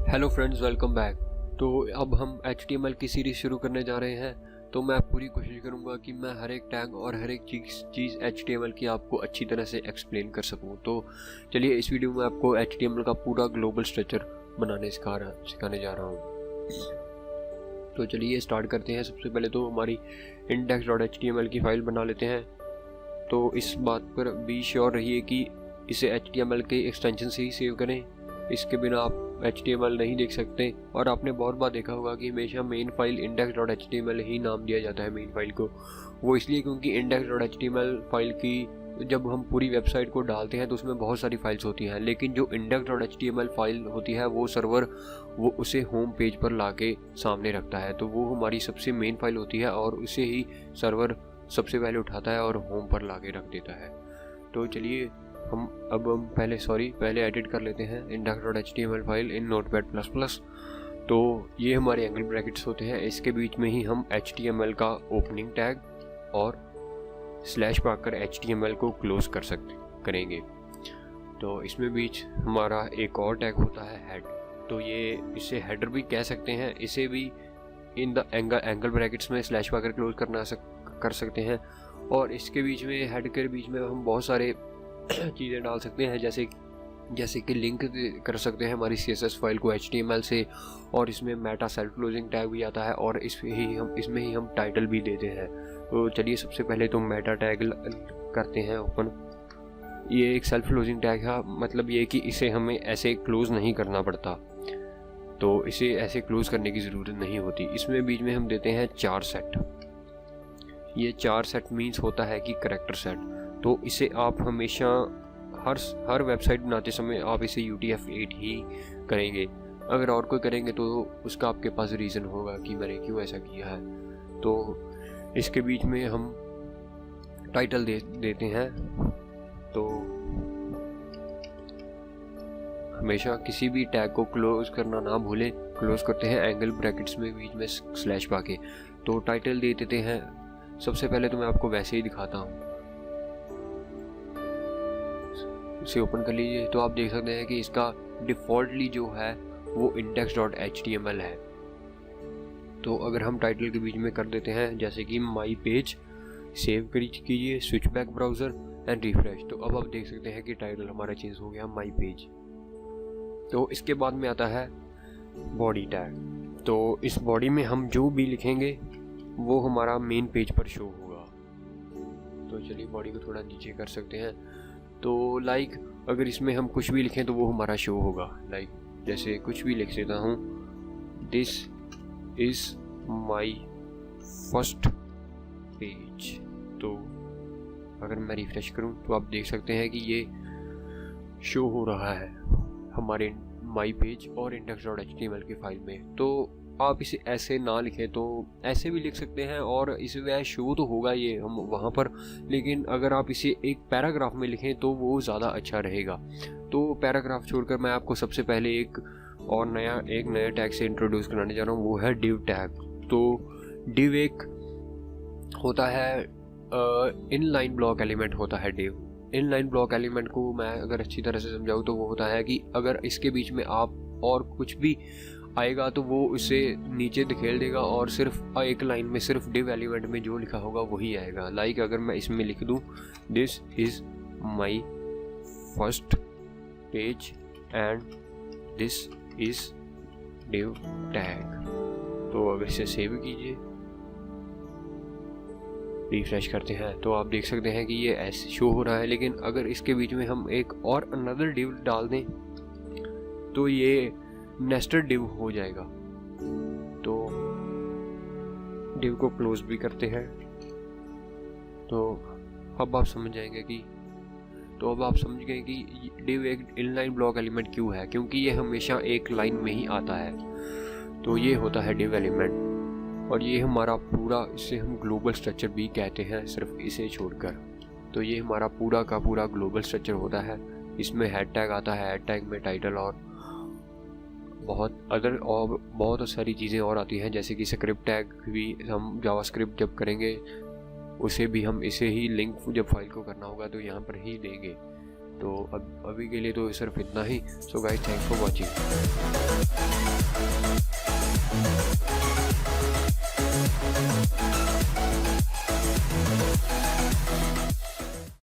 Hello friends, welcome back. तो अब हम HTML की सीरीज़ शुरू करने जा रहे हैं। तो मैं पूरी कोशिश करूंगा कि मैं हर एक टैग और हर एक चीज़ HTML की आपको अच्छी तरह से एक्सप्लेन कर सकूं। तो चलिए इस वीडियो में आपको HTML का पूरा ग्लोबल स्ट्रक्चर बनाने सिखाने जा रहा हूं। तो चलिए स्टार्ट करते हैं। सबसे पहले तो हमारी index.html की फ़ाइल बना लेते हैं। तो इस बात पर बी श्योर रहिए कि इसे HTML के एक्सटेंशन से ही सेव करें, इसके बिना आप HTML नहीं देख सकते। और आपने बहुत बार देखा होगा कि हमेशा मेन फाइल index.html ही नाम दिया जाता है मेन फाइल को। वो इसलिए क्योंकि index.html फाइल की जब हम पूरी वेबसाइट को डालते हैं तो उसमें बहुत सारी फाइल्स होती हैं, लेकिन जो index.html फाइल होती है वो सर्वर वो उसे होम पेज पर लाके सामने रखता है। तो वो हमारी सबसे मेन फाइल होती है और उसे ही सर्वर सबसे पहले उठाता है और होम पर लाके रख देता है। तो चलिए हम पहले एडिट कर लेते हैं index.html फाइल इन Notepad++। तो ये हमारे एंगल ब्रैकेट्स होते हैं, इसके बीच में ही हम HTML का ओपनिंग टैग और स्लैश पाकर HTML को क्लोज करेंगे। तो इसमें बीच हमारा एक और टैग होता है हेड। तो ये इसे हेडर भी कह सकते हैं, इसे भी इन द एंगल ब्रैकेट्स में स्लैश पाकर क्लोज कर सकते हैं। और इसके बीच में हेड के बीच में हम बहुत सारे चीज़ें डाल सकते हैं, जैसे कि लिंक कर सकते हैं हमारी CSS फाइल को HTML से, और इसमें मेटा सेल्फ क्लोजिंग टैग भी आता है और इसमें ही हम टाइटल भी देते हैं। तो चलिए सबसे पहले तो मेटा टैग करते हैं ओपन। ये एक सेल्फ क्लोजिंग टैग है, मतलब ये कि इसे हमें ऐसे क्लोज नहीं करना पड़ता, तो इसे ऐसे क्लोज करने की ज़रूरत नहीं होती। इसमें बीच में हम देते हैं 4 सेट। ये 4 सेट मीन्स होता है कि करैक्टर सेट। तो इसे आप हमेशा हर वेबसाइट बनाते समय आप इसे UTF-8 ही करेंगे। अगर और कोई करेंगे तो उसका आपके पास रीज़न होगा कि मैंने क्यों ऐसा किया है। तो इसके बीच में हम टाइटल देते हैं। तो हमेशा किसी भी टैग को क्लोज करना ना भूलें, क्लोज करते हैं एंगल ब्रैकेट्स में बीच में स्लैश पाके। तो टाइटल दे देते हैं। सबसे पहले तो मैं आपको वैसे ही दिखाता हूँ, इसे ओपन कर लीजिए। तो आप देख सकते हैं कि इसका डिफ़ॉल्टली जो है वो index.html है। तो अगर हम टाइटल के बीच में कर देते हैं जैसे कि माई पेज, सेव कीजिए, switch back browser and refresh, तो अब आप देख सकते हैं कि टाइटल हमारा चेंज हो गया माई पेज। तो इसके बाद में आता है बॉडी टैग। तो इस बॉडी में हम जो भी लिखेंगे वो हमारा मेन पेज पर शो होगा। तो चलिए बॉडी को थोड़ा नीचे कर सकते हैं। तो लाइक अगर इसमें हम कुछ भी लिखें तो वो हमारा शो होगा। लाइक जैसे कुछ भी लिख देता हूँ, this is my first page. तो अगर मैं रिफ्रेश करूँ तो आप देख सकते हैं कि ये शो हो रहा है हमारे माई पेज और index.html की फाइल में। तो आप इसे ऐसे ना लिखें तो ऐसे भी लिख सकते हैं और इसे वह शो तो होगा ये हम वहाँ पर, लेकिन अगर आप इसे एक पैराग्राफ में लिखें तो वो ज़्यादा अच्छा रहेगा। तो पैराग्राफ छोड़कर मैं आपको सबसे पहले एक नया टैग से इंट्रोड्यूस कराने जा रहा हूँ, वो है डिव टैग। तो डिव एक होता है इनलाइन ब्लॉक एलिमेंट होता है डिव। इनलाइन ब्लॉक एलिमेंट को मैं अगर अच्छी तरह से समझाऊँ तो वो होता है कि अगर इसके बीच में आप और कुछ भी आएगा तो वो उसे नीचे धकेल देगा और सिर्फ एक लाइन में सिर्फ डिव एलिमेंट में जो लिखा होगा वही आएगा। लाइक अगर मैं इसमें लिख दूं this is my first page and this is div tag. तो अगर इसे सेव कीजिए, रिफ्रेश करते हैं तो आप देख सकते हैं कि ये ऐसे शो हो रहा है। लेकिन अगर इसके बीच में हम एक और अनदर डिव डाल दें तो ये नेस्टेड डिव हो जाएगा। तो डिव को क्लोज भी करते हैं। तो अब आप समझ गए कि डिव एक इनलाइन ब्लॉक एलिमेंट क्यों है, क्योंकि ये हमेशा एक लाइन में ही आता है। तो ये होता है डिव एलिमेंट और ये हमारा पूरा, इसे हम ग्लोबल स्ट्रक्चर भी कहते हैं सिर्फ इसे छोड़कर। तो ये हमारा पूरा का पूरा ग्लोबल स्ट्रक्चर होता है। इसमें हेड टैग आता है, हेड टैग में टाइटल और बहुत सारी चीज़ें और आती हैं, जैसे कि स्क्रिप्ट टैग भी हम जावास्क्रिप्ट जब करेंगे उसे भी हम इसे ही लिंक जब फाइल को करना होगा तो यहाँ पर ही देंगे। तो अभी के लिए तो सिर्फ इतना ही। So guys, thanks for watching.